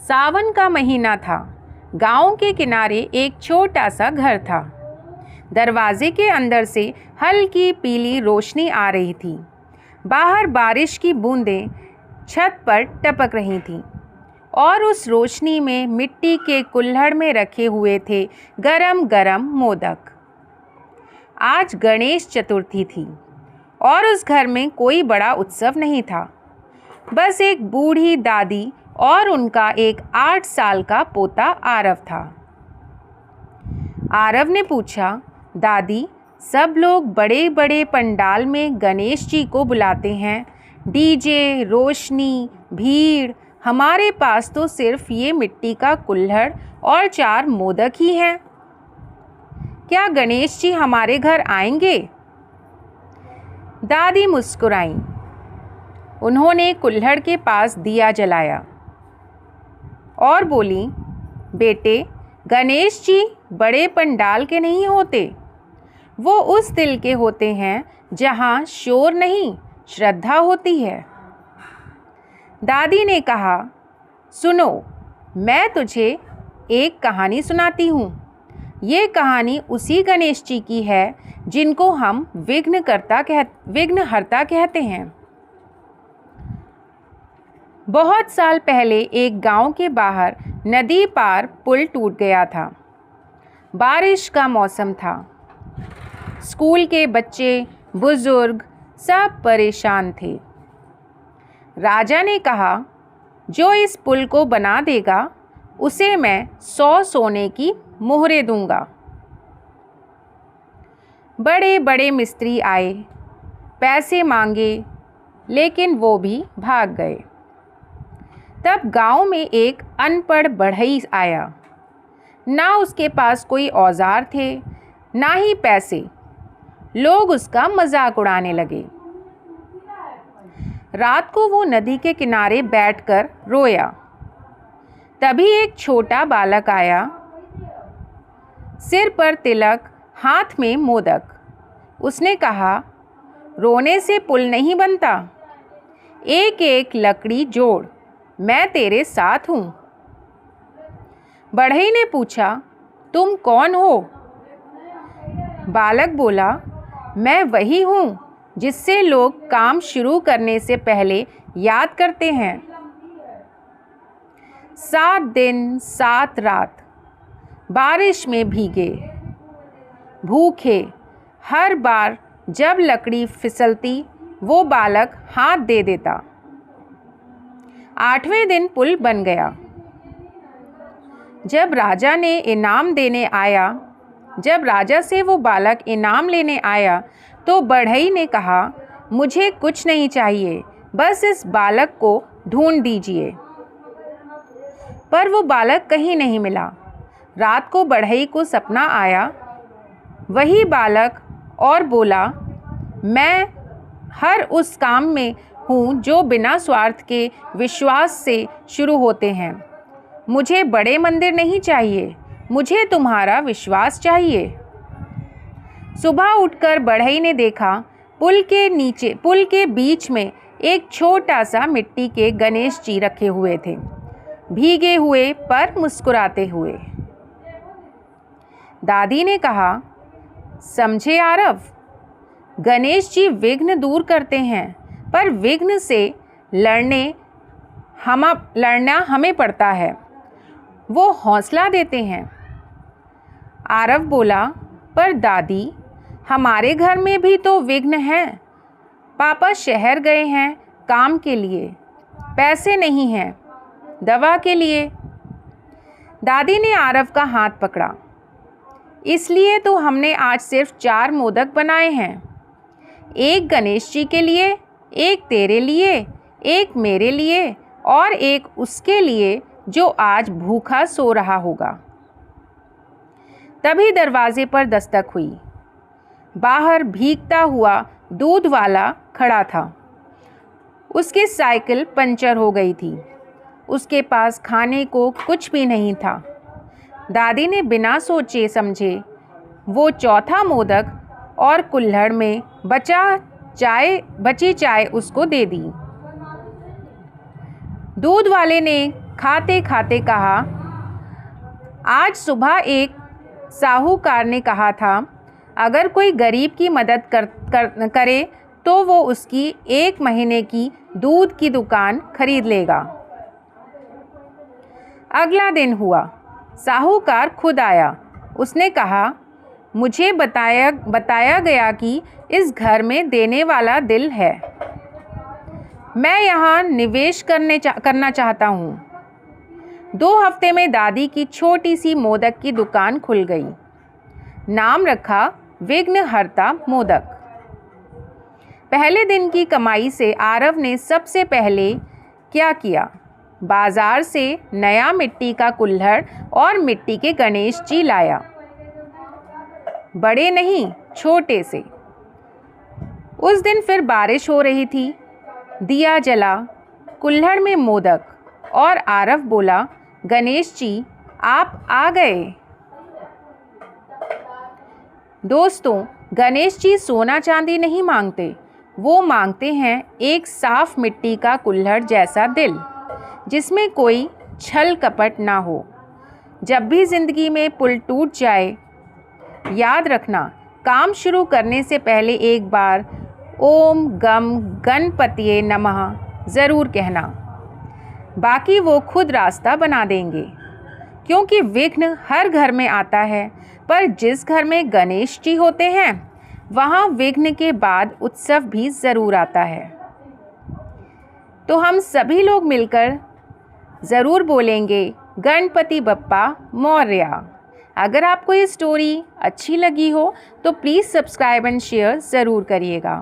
सावन का महीना था। गांव के किनारे एक छोटा सा घर था। दरवाजे के अंदर से हल्की पीली रोशनी आ रही थी। बाहर बारिश की बूंदें छत पर टपक रही थीं और उस रोशनी में मिट्टी के कुल्हड़ में रखे हुए थे गरम गरम मोदक। आज गणेश चतुर्थी थी और उस घर में कोई बड़ा उत्सव नहीं था। बस एक बूढ़ी दादी और उनका एक 8 साल का पोता आरव था। आरव ने पूछा, दादी, सब लोग बड़े बड़े पंडाल में गणेश जी को बुलाते हैं, डीजे, रोशनी, भीड़। हमारे पास तो सिर्फ ये मिट्टी का कुल्हड़ और 4 मोदक ही हैं। क्या गणेश जी हमारे घर आएंगे? दादी मुस्कुराईं। उन्होंने कुल्हड़ के पास दिया जलाया और बोली, बेटे, गणेश जी बड़े पंडाल के नहीं होते। वो उस दिल के होते हैं जहाँ शोर नहीं, श्रद्धा होती है। दादी ने कहा, सुनो, मैं तुझे एक कहानी सुनाती हूँ। ये कहानी उसी गणेश जी की है जिनको हम विघ्नहर्ता कहते हैं। बहुत साल पहले एक गांव के बाहर नदी पार पुल टूट गया था। बारिश का मौसम था। स्कूल के बच्चे, बुजुर्ग सब परेशान थे। राजा ने कहा, जो इस पुल को बना देगा उसे मैं 100 सोने की मोहरें दूंगा। बड़े बड़े मिस्त्री आए, पैसे मांगे, लेकिन वो भी भाग गए। तब गांव में एक अनपढ़ बढ़ई आया। ना उसके पास कोई औजार थे, ना ही पैसे। लोग उसका मजाक उड़ाने लगे। रात को वो नदी के किनारे बैठकर रोया। तभी एक छोटा बालक आया, सिर पर तिलक, हाथ में मोदक। उसने कहा, रोने से पुल नहीं बनता। एक एक लकड़ी जोड़, मैं तेरे साथ हूँ। बढ़ई ने पूछा, तुम कौन हो? बालक बोला, मैं वही हूँ जिससे लोग काम शुरू करने से पहले याद करते हैं। 7 दिन 7 रात बारिश में भीगे, भूखे। हर बार जब लकड़ी फिसलती वो बालक हाथ दे देता। 8वें दिन पुल बन गया। जब राजा से वो बालक इनाम लेने आया तो बढ़ई ने कहा, मुझे कुछ नहीं चाहिए, बस इस बालक को ढूंढ दीजिए। पर वो बालक कहीं नहीं मिला। रात को बढ़ई को सपना आया, वही बालक, और बोला, मैं हर उस काम में हूँ जो बिना स्वार्थ के विश्वास से शुरू होते हैं। मुझे बड़े मंदिर नहीं चाहिए, मुझे तुम्हारा विश्वास चाहिए। सुबह उठकर बढ़ई ने देखा, पुल के बीच में एक छोटा सा मिट्टी के गणेश जी रखे हुए थे, भीगे हुए पर मुस्कुराते हुए। दादी ने कहा, समझे आरव, गणेश जी विघ्न दूर करते हैं, पर विघ्न से लड़ना हमें पड़ता है। वो हौसला देते हैं। आरव बोला, पर दादी, हमारे घर में भी तो विघ्न हैं। पापा शहर गए हैं काम के लिए, पैसे नहीं हैं दवा के लिए। दादी ने आरव का हाथ पकड़ा। इसलिए तो हमने आज सिर्फ 4 मोदक बनाए हैं। एक गणेश जी के लिए, एक तेरे लिए, एक मेरे लिए और एक उसके लिए जो आज भूखा सो रहा होगा। तभी दरवाजे पर दस्तक हुई। बाहर भीगता हुआ दूध वाला खड़ा था। उसकी साइकिल पंचर हो गई थी। उसके पास खाने को कुछ भी नहीं था। दादी ने बिना सोचे समझे वो चौथा मोदक और कुल्हड़ में बची चाय उसको दे दी। दूध वाले ने खाते खाते कहा, आज सुबह एक साहूकार ने कहा था, अगर कोई गरीब की मदद करे तो वो उसकी 1 महीने की दूध की दुकान खरीद लेगा। अगला दिन हुआ, साहूकार खुद आया। उसने कहा, मुझे बताया गया कि इस घर में देने वाला दिल है। मैं यहाँ निवेश करना चाहता हूँ। 2 हफ्ते में दादी की छोटी सी मोदक की दुकान खुल गई। नाम रखा विघ्नहर्ता मोदक। पहले दिन की कमाई से आरव ने सबसे पहले क्या किया? बाजार से नया मिट्टी का कुल्हड़ और मिट्टी के गणेश जी लाया। बड़े नहीं, छोटे से। उस दिन फिर बारिश हो रही थी। दिया जला, कुल्हड़ में मोदक, और आरव बोला, गणेश जी आप आ गए। दोस्तों, गणेश जी सोना चांदी नहीं मांगते, वो मांगते हैं एक साफ मिट्टी का कुल्हड़ जैसा दिल, जिसमें कोई छल कपट ना हो। जब भी ज़िंदगी में पुल टूट जाए, याद रखना, काम शुरू करने से पहले एक बार ओम गम गणपतिये नमः ज़रूर कहना। बाकी वो खुद रास्ता बना देंगे, क्योंकि विघ्न हर घर में आता है, पर जिस घर में गणेश जी होते हैं वहाँ विघ्न के बाद उत्सव भी ज़रूर आता है। तो हम सभी लोग मिलकर ज़रूर बोलेंगे, गणपति बप्पा मोरया। अगर आपको ये स्टोरी अच्छी लगी हो तो प्लीज़ सब्सक्राइब एंड शेयर ज़रूर करिएगा।